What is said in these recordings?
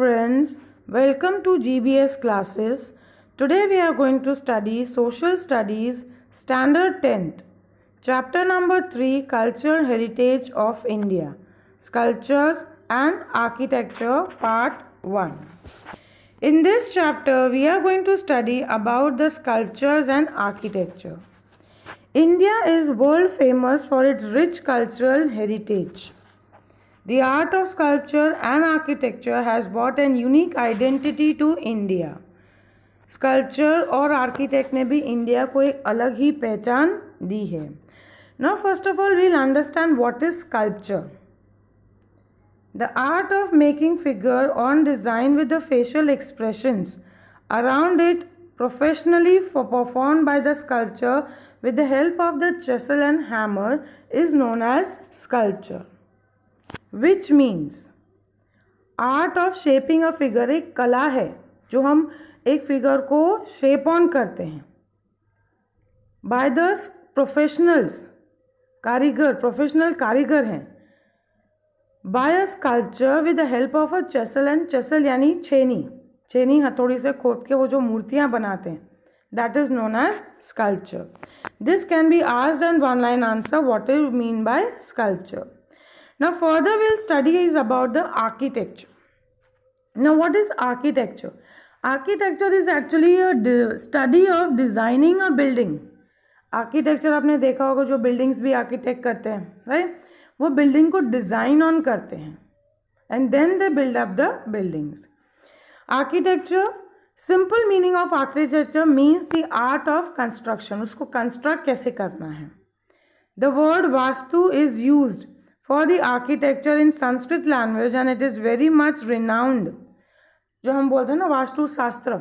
friends, welcome to GBS classes. Today we are going to study Social Studies Standard 10th, Chapter number 3, Culture Heritage of India, Sculptures and Architecture, Part 1. In this chapter, we are going to study about the sculptures and architecture. India is world famous for its rich cultural heritage. The art of sculpture and architecture has brought a unique identity to India. Sculpture और architect ने भी India को एक अलग ही पहचान दी है. Now first of all we'll understand what is sculpture. The art of making figure on design with the facial expressions around it professionally performed by the sculptor with the help of the chisel and hammer is known as sculpture. Which means art of shaping a figure एक कला है जो हम एक figure को shape on करते हैं by the professionals. Professional कारीगर हैं. By a sculpture with the help of a chisel and chisel यानी छेनी हथौड़ी से खोद के वो जो मूर्तियां बनाते हैं, that is known as sculpture. This can be asked and one line answer what you mean by sculpture. Now further we'll study is about the architecture. Now what is architecture? Architecture is actually a study of designing a building. Architecture आपने देखा होगा जो buildings भी architect करते हैं, right? वो building को design on करते हैं and then they build up the buildings. Architecture, simple meaning of architecture means the art of construction. उसको construct कैसे करना है. The word vastu is used for the architecture in Sanskrit language and it is very much renowned. जो हम बोलते हैं ना वास्तु शास्त्र,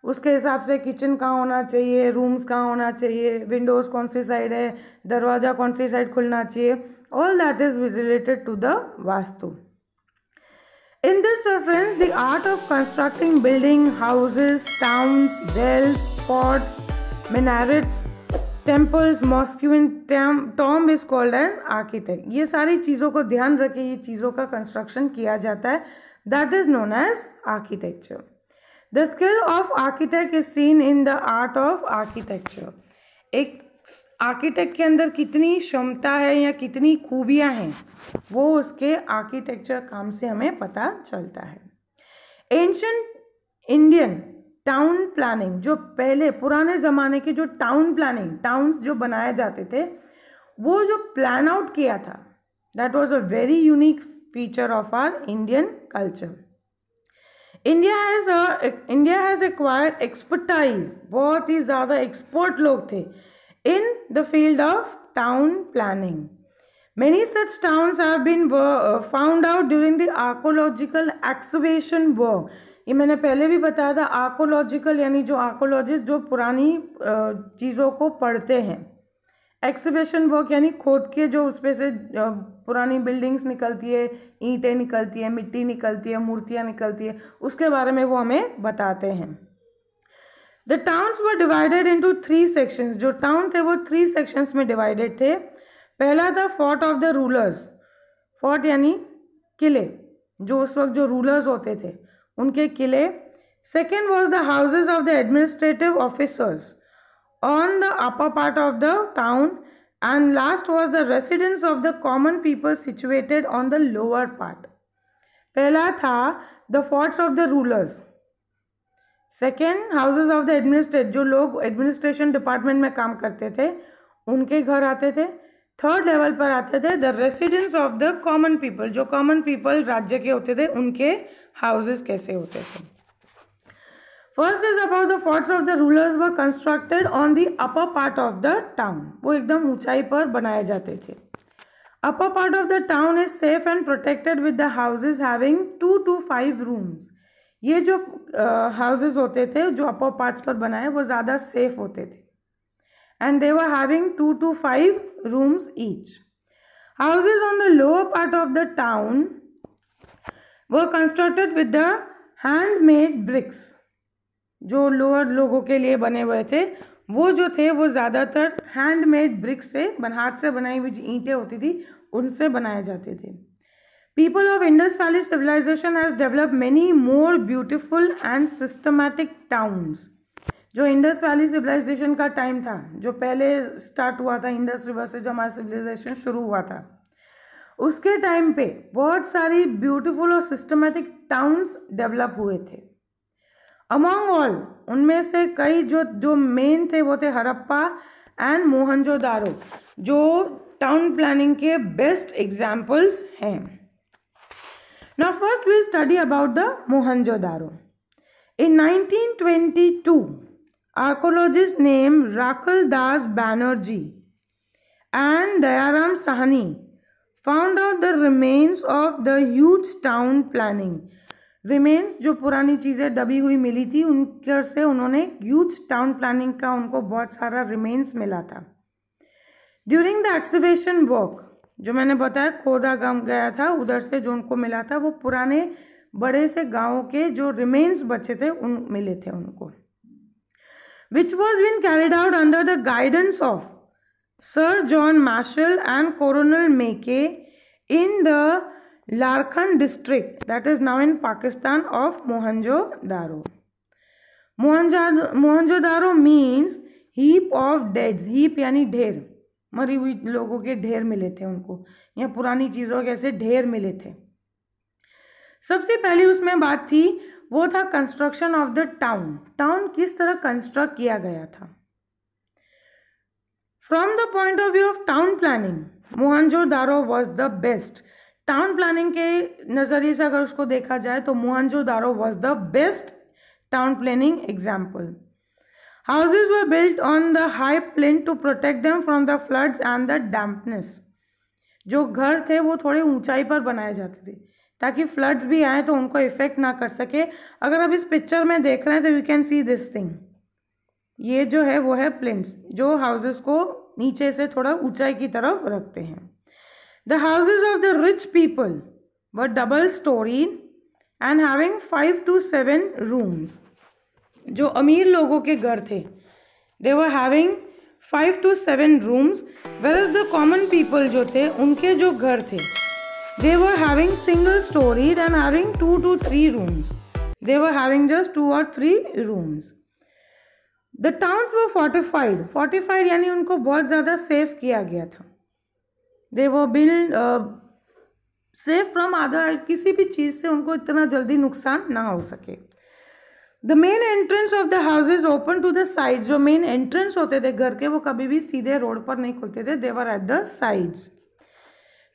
उसके हिसाब से किचन कहाँ होना चाहिए, रूम्स कहाँ होना चाहिए, विंडोज़ कौन सी साइड है, दरवाज़ा कौन सी साइड खुलना चाहिए, all that is related to the vastu. In this reference, the art of constructing building, houses, towns, wells, forts, minarets, temples, mosque and tomb is called an architect. ये सारी चीज़ों को ध्यान रखे ये चीज़ों का कंस्ट्रक्शन किया जाता है, that is known as architecture. The skill of architect is seen in the art of architecture. एक आर्किटेक्ट के अंदर कितनी क्षमता है या कितनी खूबियाँ हैं वो उसके आर्किटेक्चर काम से हमें पता चलता है. एंशिएंट इंडियन टाउन प्लानिंग, जो पहले पुराने ज़माने के जो टाउन प्लानिंग, टाउन्स जो बनाए जाते थे वो जो प्लान आउट किया था, that was a very unique feature of our Indian culture. India has acquired expertise, बहुत ही ज़्यादा एक्सपर्ट लोग थे in the field of town planning. Many such towns have been found out during the archaeological excavation work. ये मैंने पहले भी बताया था. आर्कोलॉजिकल यानी जो आर्कोलॉजिस्ट जो पुरानी चीज़ों को पढ़ते हैं. एक्सकवेशन वर्क यानी खोद के जो उसपे से पुरानी बिल्डिंग्स निकलती है, ईंटें निकलती है, मिट्टी निकलती है, मूर्तियाँ निकलती है, उसके बारे में वो हमें बताते हैं. The towns were divided into 3 sections. जो टाउन थे वो 3 सेक्शंस में डिवाइडेड थे. पहला था fort of the rulers. Fort यानी किले, जो उस वक्त जो रूलर्स होते थे उनके किले. Second was the houses of the administrative officers on the upper part of the town and last was the residence of the common people situated on the lower part. पहला था the forts of the rulers. Second houses of the administrate, जो लोग administration department में काम करते थे उनके घर आते थे. थर्ड लेवल पर आते थे the residence of the common people, जो कॉमन पीपल राज्य के होते थे उनके हाउसेस कैसे होते थे. First is about the forts of the rulers were constructed on the upper part of the town. वो एकदम ऊंचाई पर बनाए जाते थे. Upper part of the town is safe and protected with the houses having 2 to 5 rooms. ये जो houses होते थे जो अपर पार्ट्स पर बनाए वो ज़्यादा सेफ होते थे and they were having 2 to 5 rooms each. Houses on the lower part of the town were constructed with the handmade bricks. जो लोअर लोगों के लिए बने हुए थे वो जो थे वो ज़्यादातर हैंडमेड ब्रिक्स से हाथ से बनाई हुई ईंटें होती थी उनसे बनाए जाते थे. People of Indus Valley civilization has developed many more beautiful and systematic towns. जो इंडस वैली सिविलाइजेशन का टाइम था, जो पहले स्टार्ट हुआ था इंडस रिवर से, जो हमारा सिविलाइजेशन शुरू हुआ था, उसके टाइम पे बहुत सारी ब्यूटीफुल और सिस्टमेटिक टाउन्स डेवलप हुए थे. अमॉन्ग ऑल, उनमें से कई जो मेन थे वो थे हड़प्पा एंड मोहनजोदारो, जो टाउन प्लानिंग के बेस्ट एग्जाम्पल्स हैं. Now first we'll study about the Mohenjo-daro. In 1922, archaeologist named Rakal Das Banerjee and Dayaram Sahni found out the remains of the huge town planning. Remains, जो पुरानी चीज़ें दबी हुई मिली थी, उनके से उन्होंने ह्यूज टाउन प्लानिंग का उनको बहुत सारा रिमेन्स मिला था. ड्यूरिंग द एक्सकवेशन वर्क, जो मैंने बताया खोदा गया था, उधर से जो उनको मिला था वो पुराने बड़े से गांवों के जो रिमेन्स बचे थे उन मिले थे उनको. Which was been carried out under the guidance of sir John Marshall and colonel Mackay in the Larkana district that is now in Pakistan of Mohenjodaro. Mohenjodaro means heap of deads. Heap यानी ढेर, मरी हुई लोगों के ढेर मिले थे उनको, या पुरानी चीज़ों के ऐसे ढेर मिले थे. सबसे पहले उसमें बात थी वो था construction of the town. Town किस तरह कंस्ट्रक्ट किया गया था. From the point of view of town planning, Mohenjodaro was the best. Town planning के नज़रिए से अगर उसको देखा जाए तो Mohenjodaro was the best town planning example. Houses were built on the high plinth to protect them from the floods and the dampness. जो घर थे वो थोड़े ऊंचाई पर बनाए जाते थे ताकि फ्लड्स भी आए तो उनको इफेक्ट ना कर सके. अगर आप इस पिक्चर में देख रहे हैं तो you can see this thing. ये जो है वो है प्लिंथ्स, जो हाउसेस को नीचे से थोड़ा ऊंचाई की तरफ रखते हैं. The houses of the rich people were double story and having 5 to 7 rooms. जो अमीर लोगों के घर थे, they were having 5 to 7 rooms, where the common people जो थे उनके जो घर थे, they were having single storied and having 2 to 3 rooms. They were having just 2 or 3 rooms. The towns were fortified. Fortified यानी उनको बहुत ज़्यादा सेफ किया गया था. They were build safe from other, किसी भी चीज़ से उनको इतना जल्दी नुकसान ना हो सके. The main entrance of the houses open to the side. जो मेन एंट्रेंस होते थे घर के वो कभी भी सीधे रोड पर नहीं खुलते थे, they were at the sides.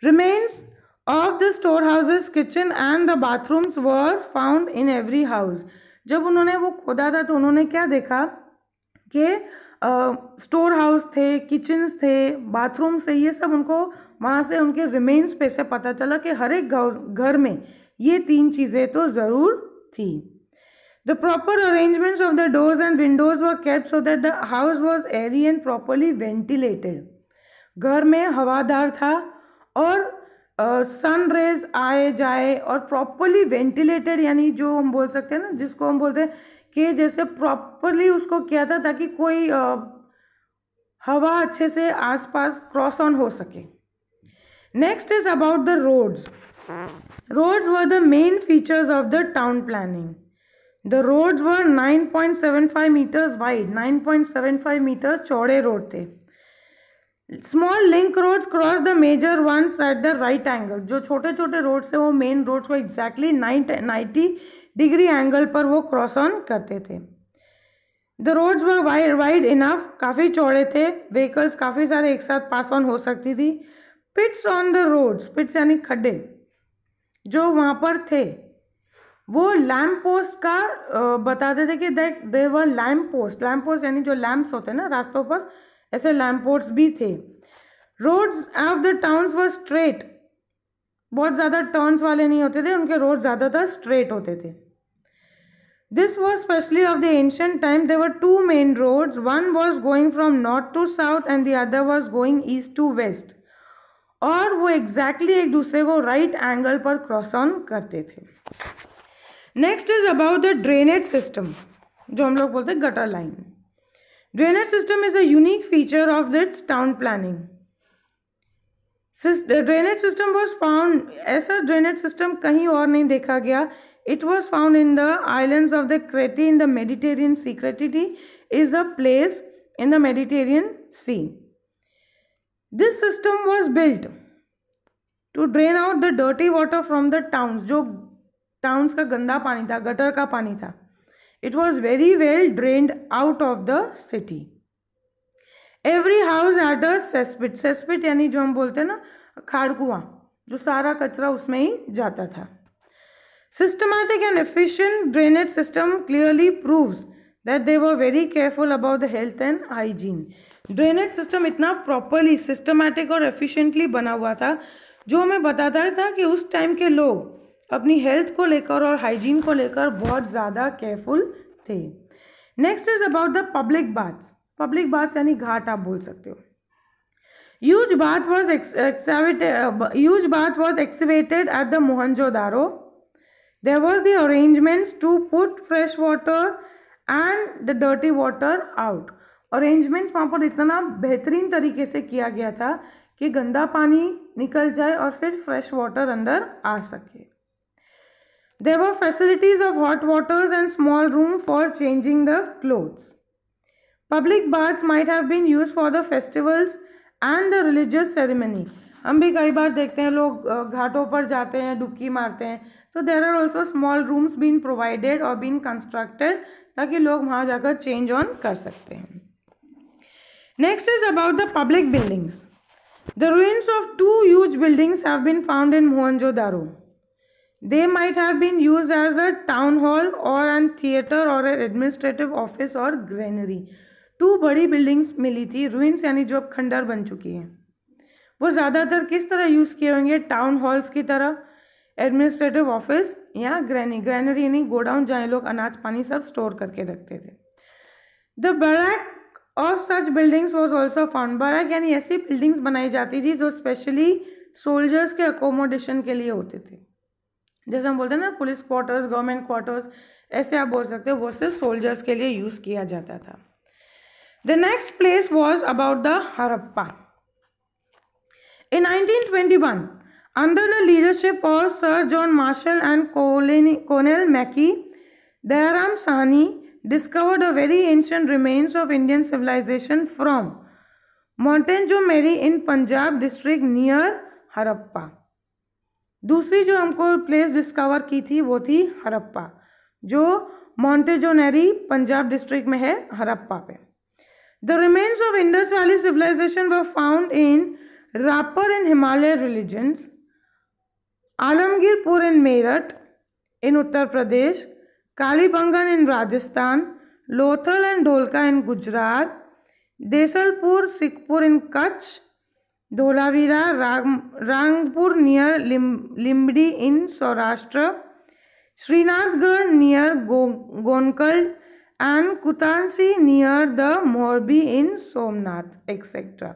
Remains of the store houses, kitchen and the bathrooms were found in every house. जब उन्होंने वो खोदा था तो उन्होंने क्या देखा कि स्टोर हाउस थे, किचन्स थे, बाथरूम्स थे, ये सब उनको वहाँ से उनके रिमेन्स पे से पता चला कि हर एक घर में ये 3 चीज़ें तो ज़रूर थी. The proper arrangements of the doors and windows were kept so that the house was airy and properly ventilated. घर में हवादार था और सन रेज आए जाए और प्रॉपरली वेंटिलेटेड, यानी जो हम बोल सकते हैं ना, जिसको हम बोलते हैं कि जैसे प्रॉपरली उसको किया था ताकि कोई हवा अच्छे से आसपास क्रॉस ऑन हो सके. Next is about the roads. Roads were the main features of the town planning. The roads were 9.75 meters wide. 9.75 meters चौड़े रोड थे. Small link roads cross the major ones at the right angle. जो छोटे छोटे road से वो main road को exactly 90 degree angle पर वो क्रॉस ऑन करते थे. The roads were wide enough. काफ़ी चौड़े थे. Vehicles काफ़ी सारे एक साथ पास ऑन हो सकती थी. Pits on the roads. Pits यानी खड्डे जो वहाँ पर थे वो लैम्प पोस्ट का बताते थे कि there were lamp post. Lamp post यानी जो लैम्प्स होते हैं ना रास्तों पर, ऐसे लैम्प पोस्ट भी थे. Roads of the towns were straight. बहुत ज़्यादा टर्न्स वाले नहीं होते थे, उनके रोड ज़्यादातर स्ट्रेट होते थे. This was specially of the ancient time. There were 2 main roads. One was going from north to south and the other was going east to west. और वो एग्जैक्टली एक दूसरे को राइट एंगल पर cross on करते थे. Next is about the drainage system, जो हम लोग बोलते हैं gutter line. Drainage system is a unique feature of this town planning. Drainage system was found, ऐसा ड्रेनेज सिस्टम कहीं और नहीं देखा गया. It was found in the islands of the Crete in the Mediterranean sea. Crete is a place in the Mediterranean Sea. This system was built to drain out the dirty water from the towns. जो towns का गंदा पानी था, gutter का पानी था, it was very well drained out of the city. Every house had a cesspit. cesspit यानी जो हम बोलते हैं ना खाड़ कुआं, जो सारा कचरा उसमें ही जाता था. Systematic and efficient drainage system clearly proves that they were very careful about the health and hygiene. Drainage system इतना प्रॉपरली सिस्टमैटिक और एफिशिएंटली बना हुआ था जो हमें बताता था कि उस टाइम के लोग अपनी हेल्थ को लेकर और हाइजीन को लेकर बहुत ज़्यादा केयरफुल थे. Next is about the public baths. Public baths यानी घाट आप बोल सकते हो. Huge bath was excavated at the Mohenjodaro. There was the arrangements to put fresh water and the dirty water out. Arrangements वहाँ पर इतना बेहतरीन तरीके से किया गया था कि गंदा पानी निकल जाए और फिर फ्रेश वाटर अंदर आ सके. There were facilities of hot waters and small room for changing the clothes. Public baths might have been used for the festivals and the religious ceremony. हम भी कई बार देखते हैं लोग घाटों पर जाते हैं, डुबकी मारते हैं, तो there are also small rooms been provided और बीन कंस्ट्रक्टेड ताकि लोग वहाँ जाकर चेंज ऑन कर सकते हैं. Next is about the public buildings. The ruins of two huge buildings have been found in Mohenjo-daro. They might have been used as a town hall or an theater or an administrative office or granary. 2 बड़ी buildings मिली थी. ruins यानी जो अब खंडर बन चुकी हैं. वो ज़्यादातर किस तरह यूज़ किए होंगे? टाउन हॉल्स की तरह, एडमिनिस्ट्रेटिव ऑफिस या ग्रैनरी यानी गोडाउन जहाँ लोग अनाज पानी सब स्टोर करके रखते थे. The barrack of such buildings was also found. Barrack यानी ऐसी बिल्डिंग्स बनाई जाती थी जो स्पेशली सोल्जर्स के अकोमोडेशन के लिए होते थे. जैसे हम बोलते हैं ना पुलिस क्वार्टर्स, गवर्नमेंट क्वार्टर्स, ऐसे आप बोल सकते हो, वो सिर्फ सोल्जर्स के लिए यूज़ किया जाता था. The next place was about the Harappa. In 1921, under the leadership of Sir John Marshall and Colonel Mackey, Dayaram Sahni discovered a very ancient remains of Indian civilization from Montgomery in Punjab district near Harappa. दूसरी जो हमको place discover की थी वो थी हड़प्पा, जो मॉन्टेजोनेरी Punjab district में है, हड़प्पा पे. The remains of Indus Valley civilization were found in Rapar in Himalaya religions, Alamgirpur in Meerut in Uttar Pradesh, Kalibangan in Rajasthan, Lothal and Dholka in Gujarat, Desalpur, Sikhpur in Kutch, Dholavira, Rangpur near Limbdi in Saurashtra, Srinathgarh near Gonkal and Kutansi near the Morbi in Somnath, etc.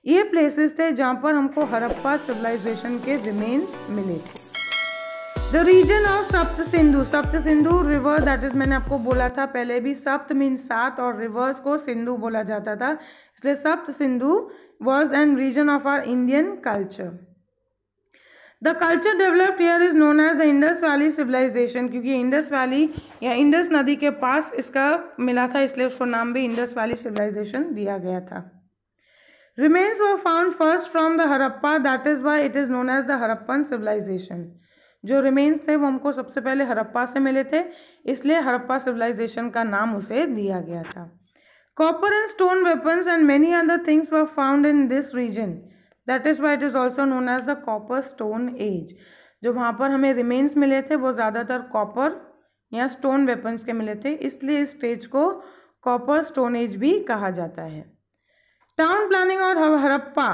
ये places थे जहाँ पर हमको Harappa civilisation के remains मिले थे. The reason of सप्त सिंधु. सप्त सिंधु रिवर, दैट इज, मैंने आपको बोला था पहले भी, सप्त मीन्स 7 और रिवर्स को सिंधु बोला जाता था, इसलिए Sapta Sindhu was an region of our Indian culture. The culture developed here is known as the Indus valley civilisation, क्योंकि इंडस वैली या इंडस नदी के पास इसका मिला था, इसलिए उसको नाम भी इंडस वैली सिविलाइजेशन दिया गया था. Remains were found first from the Harappa, that is why it is known as the Harappan civilization. जो remains थे वो हमको सबसे पहले हड़प्पा से मिले थे, इसलिए हड़प्पा civilization का नाम उसे दिया गया था. Copper and stone weapons and many other things were found in this region. That is why it is also known as the Copper Stone Age. जो वहाँ पर हमें remains मिले थे वो ज़्यादातर copper या stone weapons के मिले थे, इसलिए इस स्टेज को Copper Stone Age भी कहा जाता है. टाउन प्लानिंग और Harappa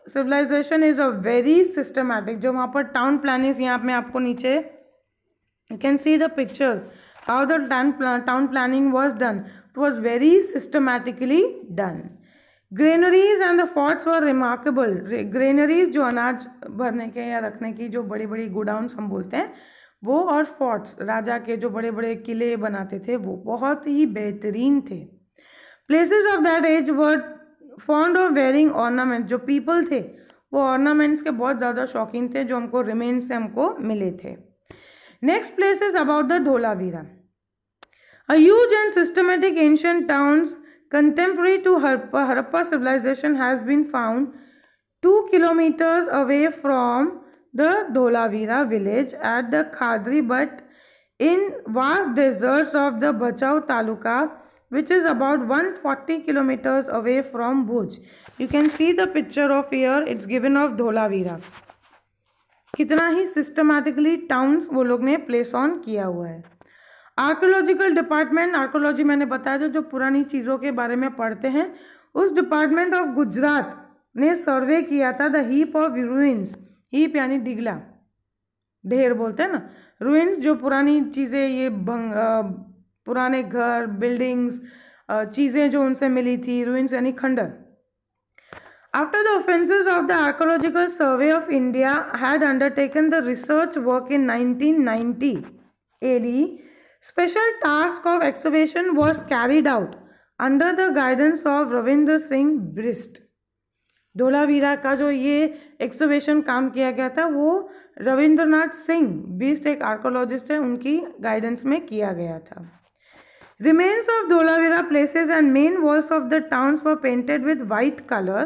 civilization is a very systematic. जो वहाँ पर टाउन प्लानिंग, यहाँ पे आपको नीचे you can see the pictures how the town planning was done. It was very systematically done. Granaries and the forts were remarkable. Granaries जो अनाज भरने के या रखने की जो बड़ी बड़ी गोडाउन्स हम बोलते हैं वो, और फोर्ट्स राजा के जो बड़े बड़े किले बनाते थे वो बहुत ही बेहतरीन थे. Places of that age were fond of wearing ornament. जो पीपल थे वो ऑर्नामेंट्स के बहुत ज़्यादा शौकीन थे जो हमको रिमेन्स से हमको मिले थे। Next place is about the Dholavira, a huge and systematic ancient towns contemporary to Harappa civilization has been found 2 kilometers away from the Dholavira village at the Khadri but in vast deserts of the Bachau Taluka, which is about 140 kilometers away from Bhuj. You can see the picture of here, it's given of Dholavira. कितना ही systematically towns वो लोग ने place on किया हुआ है। Archaeological department, archaeology मैंने बताया जो पुरानी चीज़ों के बारे में पढ़ते हैं, उस डिपार्टमेंट ऑफ गुजरात ने सर्वे किया था the heap of ruins. Heap यानी डिगला, ढेर बोलते हैं ना, रूइंस जो पुरानी चीज़ें, ये पुराने घर, बिल्डिंग्स, चीज़ें जो उनसे मिली थी, रूइंस यानी खंडर। After the offenses of the Archaeological Survey of India had undertaken the research work in 1990 AD, special task of excavation was carried out under the guidance of Ravindra Singh Brist. Dholavira का जो ये excavation काम किया गया था वो रविंद्रनाथ सिंह बिस्ट एक archaeologist है, उनकी गाइडेंस में किया गया था। Remains of Dholavira places and main walls of the towns were painted with white color.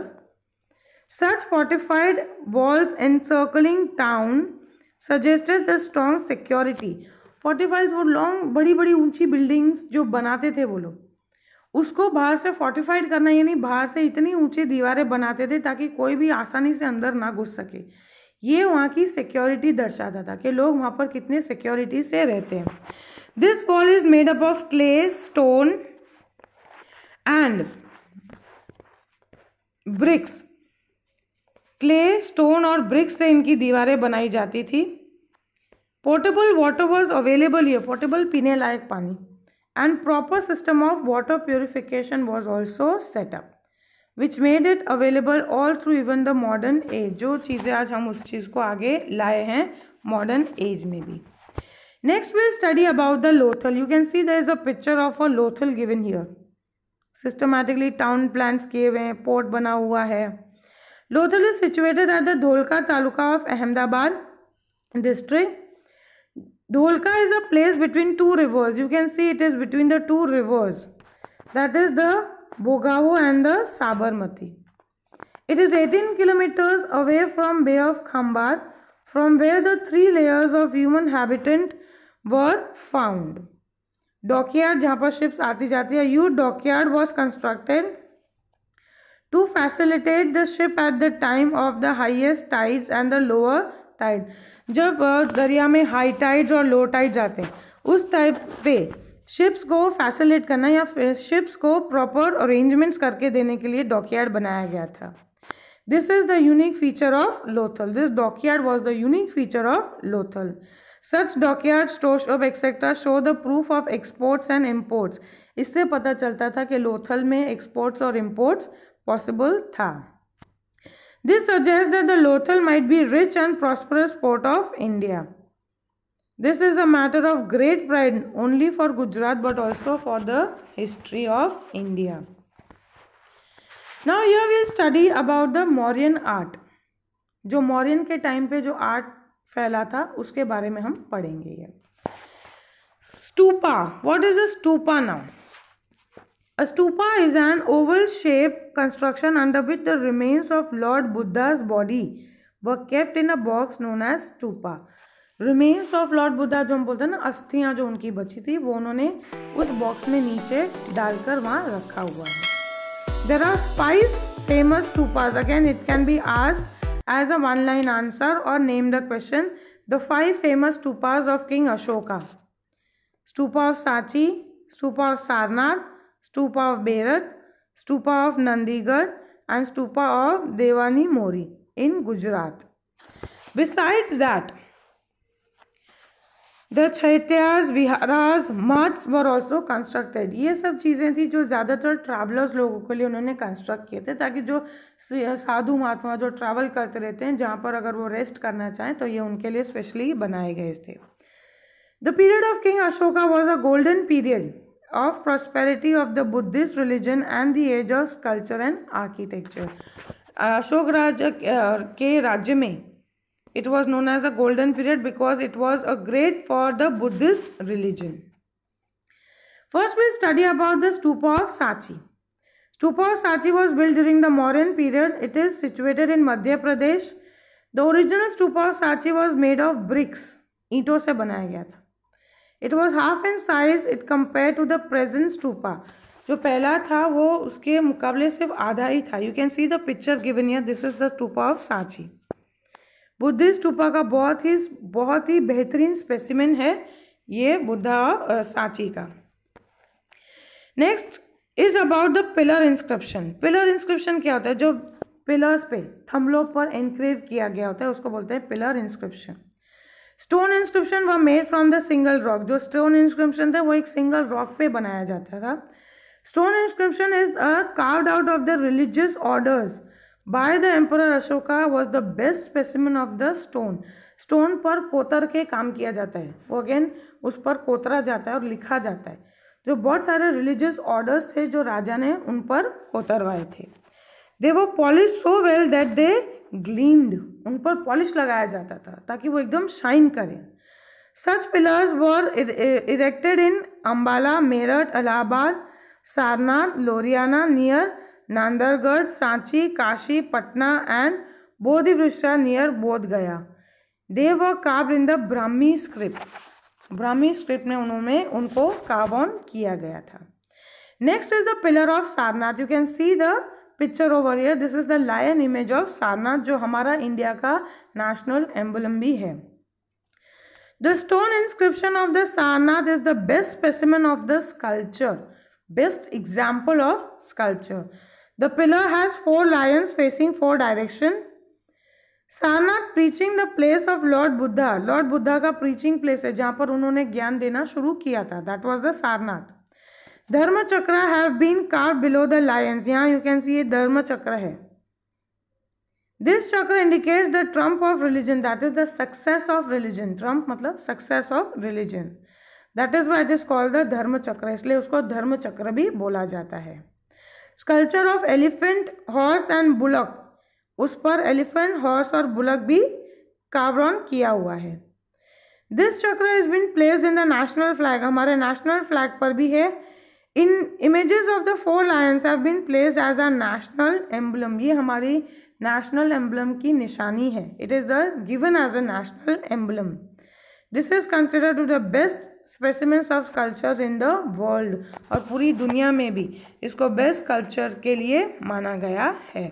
Such fortified walls encircling town suggested the strong security. Fortified वो लॉन्ग बड़ी बड़ी ऊंची बिल्डिंग्स जो बनाते थे वो लोग, उसको बाहर से फोर्टिफाइड करना, यानी बाहर से इतनी ऊंची दीवारें बनाते थे ताकि कोई भी आसानी से अंदर ना घुस सके। ये वहाँ की सिक्योरिटी दर्शाता था कि लोग वहाँ पर कितने सिक्योरिटी से रहते हैं। This wall is made up of clay, stone and bricks. Clay, stone और ब्रिक्स से इनकी दीवारें बनाई जाती थी। Portable water was available here, portable पीने लायक पानी, and proper system of water purification was also setup which made it available all through even the modern age. जो चीज़ें आज हम उस चीज़ को आगे लाए हैं मॉडर्न एज में भी। Next will study about the Lothal. You can see there is a picture of a Lothal given here. Systematically town plans किए हुए हैं, पोर्ट बना हुआ है। Lothal is situated at the Dholka Taluka of Ahmedabad district. Dholka is a place between two rivers. You can see it is between the two rivers. That is the Bhogavo and the Sabarmati. It is 18 kilometers away from Bay of Khambat, from where the 3 layers of human habitant were found. Dockyard जहाँ पर ships आती जाती है, huge dockyard was constructed to facilitate the ship at the time of the highest tides and the lower tide. जब दरिया में high tides और लो tides आते हैं उस टाइप पे शिप्स को फैसिलिटेट करना या शिप्स को प्रॉपर अरेंजमेंट्स करके देने के लिए डॉकयार्ड बनाया गया था। This is the unique feature of Lothal. This dockyard was the unique feature of Lothal. Such dockyard, store shop etcetera show the proof of exports and imports. इससे पता चलता था कि लोथल में एक्सपोर्ट्स और इम्पोर्ट्स पॉसिबल था। This suggests that the Lothal might be rich and prosperous port of India. This is a matter of great pride only for Gujarat but also for the history of India. Now here we will study about the Mauryan art. जो मौर्यन के time पे जो art फैला था उसके बारे में हम पढ़ेंगे। Stupa. What is a stupa now? A stupa is an oval-shaped construction under which the remains of Lord Buddha's body were kept in a box known as stupa. Remains of Lord Buddha जो हम बोलते हैं ना, अस्थियाँ जो उनकी बची थी वो उन्होंने उस बॉक्स में नीचे डालकर वहाँ रखा हुआ है। There are 5 famous stupas. Again, it can be asked as a one-line answer or name the question. The 5 famous stupas of King Ashoka: Stupa of Sachi, Stupa of Sarnath, Stupa of Berat, Stupa of Nandigarh, and Stupa of Devani Mori in Gujarat. Besides that, the Chaityas, Viharas, Maths were also constructed. ये सब चीज़ें थी जो ज़्यादातर travellers लोगों के लिए उन्होंने कंस्ट्रक्ट किए थे ताकि जो साधु महात्मा जो ट्रैवल करते रहते हैं जहाँ पर अगर वो रेस्ट करना चाहें तो ये उनके लिए स्पेशली बनाए गए थे। The period of King Ashoka was a golden period of prosperity of the Buddhist religion and the age of sculpture and architecture. Ashok Raj के राज्य में it was known as a golden period because it was a great for the Buddhist religion. First we study about the stupa of Sachi. Stupa of Sachi was built during the Mauryan period. It is situated in Madhya Pradesh. The original stupa of Sachi was made of bricks. ईंटों से बनाया गया था. It was half in size it compared to the present stupa. जो पहला था वो उसके मुकाबले सिर्फ आधा ही था. You can see the picture given here. This is the stupa of Sachi. Buddhist stupa का बहुत ही बेहतरीन स्पेसिमेन है ये बुद्धा सांची का. Next is about the pillar inscription. Pillar inscription क्या होता है? जो पिलर्स पे थंबलों पर एनक्रेव किया गया होता है उसको बोलते हैं पिलर इंस्क्रिप्शन. स्टोन इंस्क्रिप्शन व made from the single rock. जो स्टोन इंस्क्रिप्शन था वो एक सिंगल रॉक पे बनाया जाता था. Stone inscription is carved out of the religious orders by the emperor Ashoka was the best specimen of the stone. Stone पर कोतर के काम किया जाता है. वो अगेन उस पर कोतरा जाता है और लिखा जाता है. जो बहुत सारे रिलीजियस ऑर्डर्स थे जो राजा ने उन पर कोतरवाए थे. दे वो polish so well that they gleamed. उन पर पॉलिश लगाया जाता था ताकि वो एकदम शाइन करें. Such pillars were erected in Ambala, Meerut, Allahabad, Sarnath, Lauriya near Nandangarh, Sanchi, Kashi, Patna and बोधिवृषा near Bodh Gaya. They were carved in the Brahmi script. Brahmi script में उन्होंने उनको कार्व ऑन किया गया था. Next is the pillar of Sarnath. You can see the picture over here. This is the lion image of Sarnath जो हमारा India का नेशनल एम्बलम भी है. The stone inscription of the Sarnath is the best specimen of the sculpture. Best example of sculpture. The pillar has 4 lions facing 4 direction. Sarnath preaching the place of Lord Buddha. Lord Buddha का preaching place है जहाँ पर उन्होंने ज्ञान देना शुरू किया था. That was the Sarnath. धर्म चक्र have been carved below the lions. यहाँ you can see ये धर्म चक्र है. This chakra indicates the trump of religion. That is the success of religion. Trump मतलब success of religion. That is why it is called the धर्म चक्र. इसलिए उसको धर्म चक्र भी बोला जाता है. Sculpture of elephant, horse and bullock. उस पर एलिफेंट, हॉर्स और बुलक भी कार्व ऑन किया हुआ है. This chakra is been placed in the national flag. हमारे नेशनल फ्लैग पर भी है. In images of the 4 lions have been placed as a national emblem. ये हमारी नेशनल एम्बलम की निशानी है. It is given as a national emblem. This is considered to the best specimens of sculpture in the world. और पूरी दुनिया में भी इसको बेस्ट स्कल्पचर के लिए माना गया है.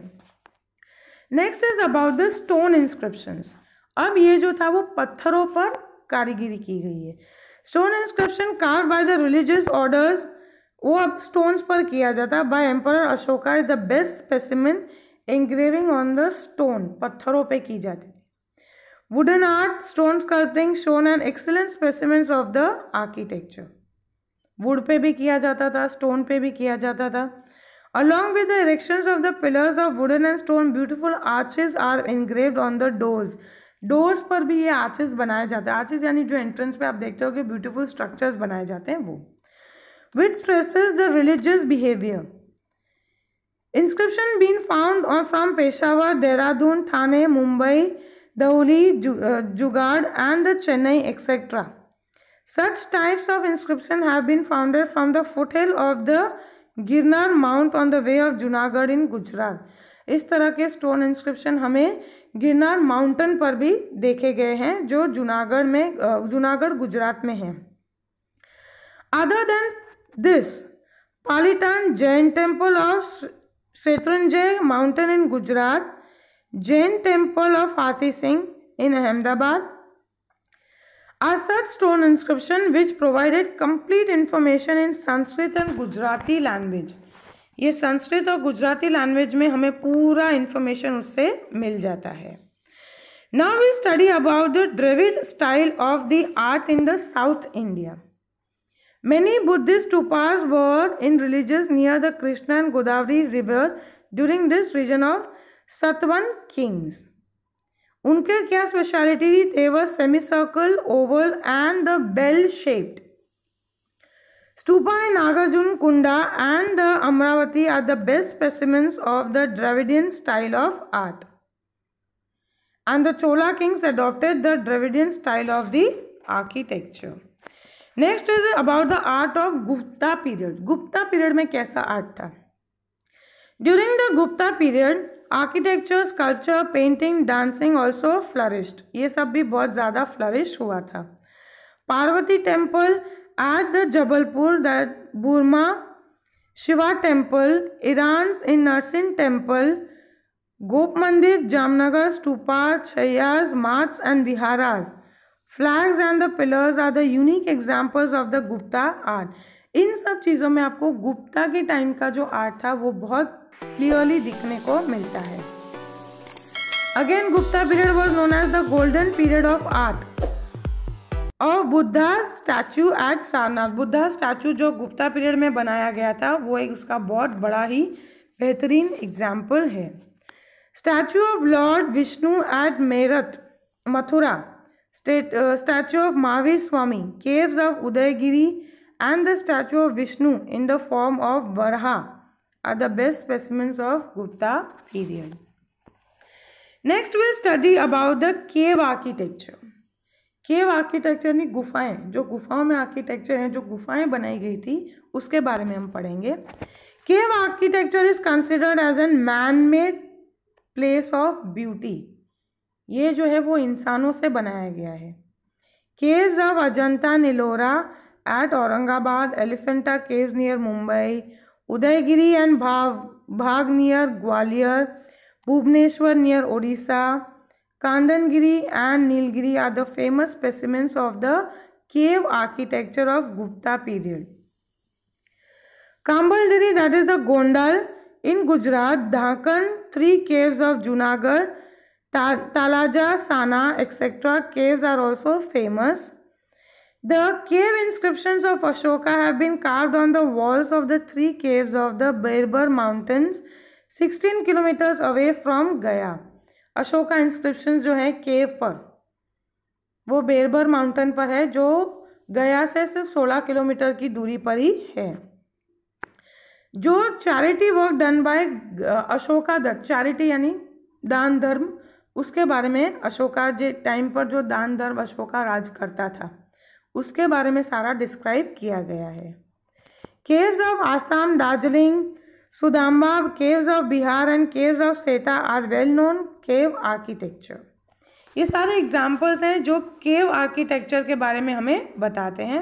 Next is about the stone inscriptions. अब ये जो था वो पत्थरों पर कारीगिरी की गई है. Stone inscription carved by the religious orders वो अब स्टोन्स पर किया जाता है. By emperor Ashoka is the best specimen engraving on the stone. पत्थरों पे की जाती. Wooden art, stone sculpting shown an excellent specimens of the architecture. Would पे भी किया जाता था, स्टोन पे भी किया जाता था. Along with the erections of the pillars of wooden and stone, beautiful arches are engraved on the doors. Doors पर भी ये आर्चेस बनाए जाते हैं. आर्चेस यानी जो एंट्रेंस पे आप देखते हो कि ब्यूटीफुल स्ट्रक्चर्स बनाए जाते हैं वो. Which stresses the religious behavior. Inscription being found from Peshawar, Dehradun, Thane, Mumbai, Dauli, Jugaad and the Chennai etc. Such types of inscription have been founded from the foothill of the Girnar mount on the way of Junagadh in Gujarat. इस तरह के stone inscription हमें Girnar mountain पर भी देखे गए हैं जो जूनागढ़ गुजरात में है. Other than this, Palitana Jain temple of Shatrunjaya mountain in Gujarat, Jain temple of Hathee Singh in Ahmedabad are such stone inscription which provided complete information in Sanskrit and Gujarati language. ये संस्कृत और गुजराती लैंग्वेज में हमें पूरा इंफॉर्मेशन उससे मिल जाता है. Now we study about the Dravid style of the art in the South India. Many Buddhist stupas were in villages near the Krishna and Godavari river during this region of Satwan kings. उनके क्या speciality थी? they were semicircle, oval and the bell shaped. Stupa in Nagarjun Kunda and the Amravati are the best specimens of the Dravidian style of art. And the Chola kings adopted the Dravidian style of the architecture. Next is about the art of Gupta period. Gupta period में कैसा art था? During the Gupta period, architecture, sculpture, painting, dancing also flourished. ये सब भी बहुत ज़्यादा flourish हुआ था. Parvati temple at the Jabalpur, that Burma, Shiva temple, Iran's in Narsin temple, Gop Mandir, Jamnagar, stupas, chayyas, mats and viharas, flags and the pillars are the unique examples of the Gupta art. इन सब चीज़ों में आपको गुप्ता के time का जो art था वो बहुत क्लियरली दिखने को मिलता है. Again Gupta period was known as the golden period of art. और Buddha statue at Sarnath, Buddha statue जो गुप्ता पीरियड में बनाया गया था वो एक उसका बहुत बड़ा ही बेहतरीन एग्जाम्पल है. Statue of lord Vishnu at Meerut Mathura, statue of Mahavir Swami, caves of Udaygiri and the statue of Vishnu in the form of Varaha are the best specimens of Gupta period. Next we study about the cave architecture. Cave architecture यानी गुफाएं, जो गुफाओं में architecture हैं, जो गुफाएं बनाई गई थी उसके बारे में हम पढ़ेंगे. Cave architecture is considered as an man made place of beauty. ये जो है वो इंसानों से बनाया गया है. Caves of Ajanta Ellora at Aurangabad, Elephanta caves near Mumbai, Udayagiri and Bagh near Gwalior, Bhubaneswar near Odisha, Kandangiri and Nilgiri are the famous specimens of the cave architecture of Gupta period. Kambaldiri, that is the Gondal in Gujarat, Dhakan, 3 caves of Junagadh, Talaja, Sana, etc. caves are also famous. The cave inscriptions of Ashoka have been carved on the walls of the 3 caves of the Berber mountains, 16 kilometers away from Gaya. Ashoka inscriptions जो है केव पर, वो बेरबर mountain पर है जो गया से सिर्फ 16 किलोमीटर की दूरी पर ही है. जो charity work done by Ashoka Datta, charity यानी दान धर्म, उसके बारे में अशोका जे टाइम पर जो दान धर्म अशोका राज करता था उसके बारे में सारा डिस्क्राइब किया गया है. Caves of Assam, Darjeeling, Sudamba, caves of Bihar and caves of Seta are well known cave architecture. ये सारे एग्जाम्पल्स हैं जो केव आर्किटेक्चर के बारे में हमें बताते हैं.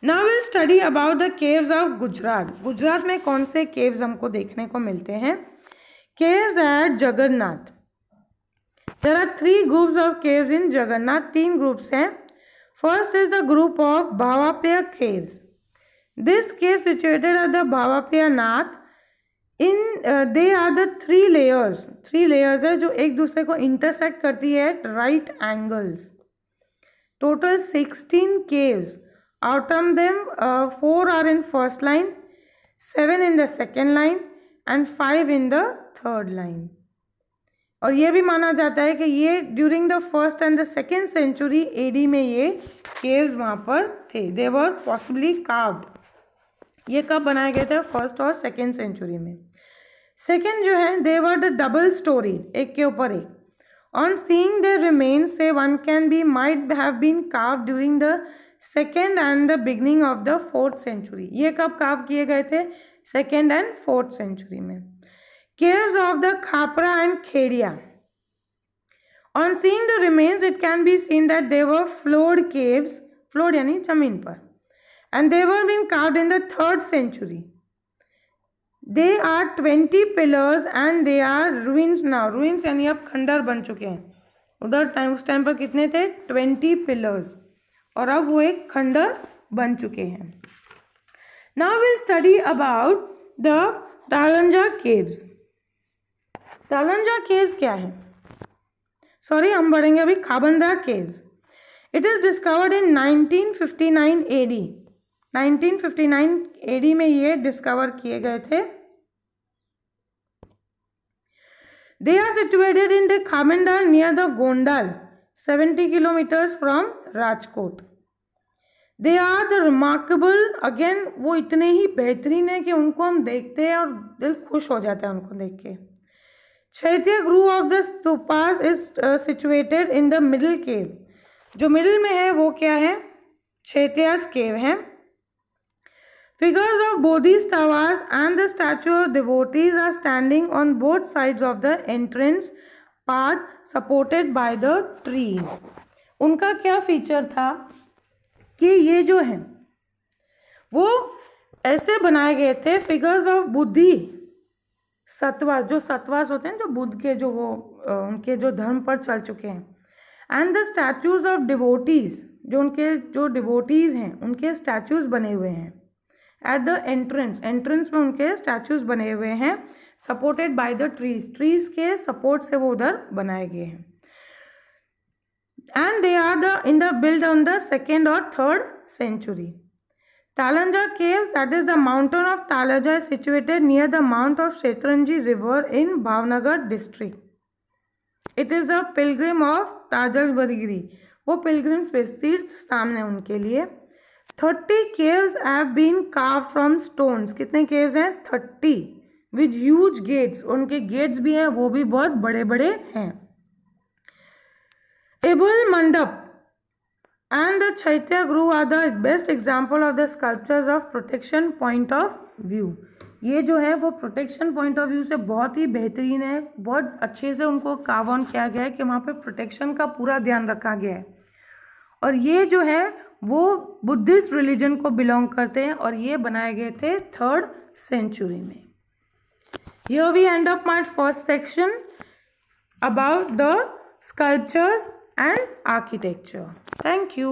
Now we'll study about the caves of Gujarat. Gujarat में कौन से केव्स हमको देखने को मिलते हैं? Caves at Jagannath. There are 3 groups of caves in Jagannath. 3 groups हैं. First is the group of Bhavapaya caves. This cave situated at the Bhavapaya Nath. They are the 3 layers. 3 layers है जो एक दूसरे को intersect करती है at right angles. Total 16 caves. Out of them 4 are in first line, 7 in the second line and 5 in the third line. और ये भी माना जाता है कि ये during the first and the second century AD में ये केव्स वहाँ पर थे. They were possibly carved. ये कब बनाए गए थे? फर्स्ट और सेकेंड सेंचुरी में. सेकेंड जो है they were the double storey, एक के ऊपर एक. ऑन सीइंग देयर रिमेन्स से one can be might have been carved during the second and the beginning of the 4th century. ये कब कार्व किए गए थे? सेकेंड एंड 4th सेंचुरी में. Caves of the Khapra and Khedia. On seeing the remains, it can be seen that they were floored caves, floored यानी जमीन पर, and they were being carved in the 3rd century. They are 20 pillars and they are ruins now. Ruins यानी अब खंडर बन चुके हैं. उस टाइम पर कितने थे? 20 pillars, और अब वो एक खंडर बन चुके हैं. Now we'll study about the Talanja caves. Talaja caves क्या है? सॉरी, हम बढ़ेंगे अभी Khambhalida caves. It is discovered in 1959 AD. 1959 AD में ये डिस्कवर किए गए थे. They are situated in the Khambhalida near the Gondal, 70 kilometres from Rajkot. They are the remarkable, again वो इतने ही बेहतरीन है कि उनको हम देखते हैं और दिल खुश हो जाता है उनको देख के। Chaitya griha of the stupas is situated in the middle cave, जो मिडिल में है वो क्या है, चैत्यास केव है। Figures of Bodhisattvas and the statue of devotees are standing on both sides of the entrance path supported by the trees. उनका क्या फीचर था कि ये जो है वो ऐसे बनाए गए थे, फिगर्स ऑफ बुद्धि सत्वास, जो सत्वास होते हैं जो बुद्ध के जो वो उनके जो धर्म पर चल चुके हैं, and the statues of devotees, जो उनके जो डिवोटीज हैं उनके स्टैचूज बने हुए हैं एट द एंट्रेंस में उनके स्टैचूज बने हुए हैं, सपोर्टेड बाय द ट्रीज के सपोर्ट से वो उधर बनाए गए हैं। And they are the built on the 2nd or 3rd century. Talanja caves, that is the mountain of Talaja, is situated near the mount of Shetranji river in Bhavnagar district. It is a pilgrim of Tajalvargiri, वो pilgrims तीर्थ स्थान है उनके लिए। 30 caves have been carved from stones, कितने caves हैं, 30, with huge gates, उनके gates भी हैं वो भी बहुत बड़े बड़े हैं। Ibul Mandap and the Chaitya Guru are the best example of the sculptures of protection point of view. ये जो है वो प्रोटेक्शन पॉइंट ऑफ व्यू से बहुत ही बेहतरीन है, बहुत अच्छे से उनको कार्व ऑन किया गया है कि वहाँ पे प्रोटेक्शन का पूरा ध्यान रखा गया है। और ये जो है वो बुद्धिस्ट रिलीजन को बिलोंग करते हैं और ये बनाए गए थे 3rd century में। Here we end up my first section about the sculptures and architecture. Thank you.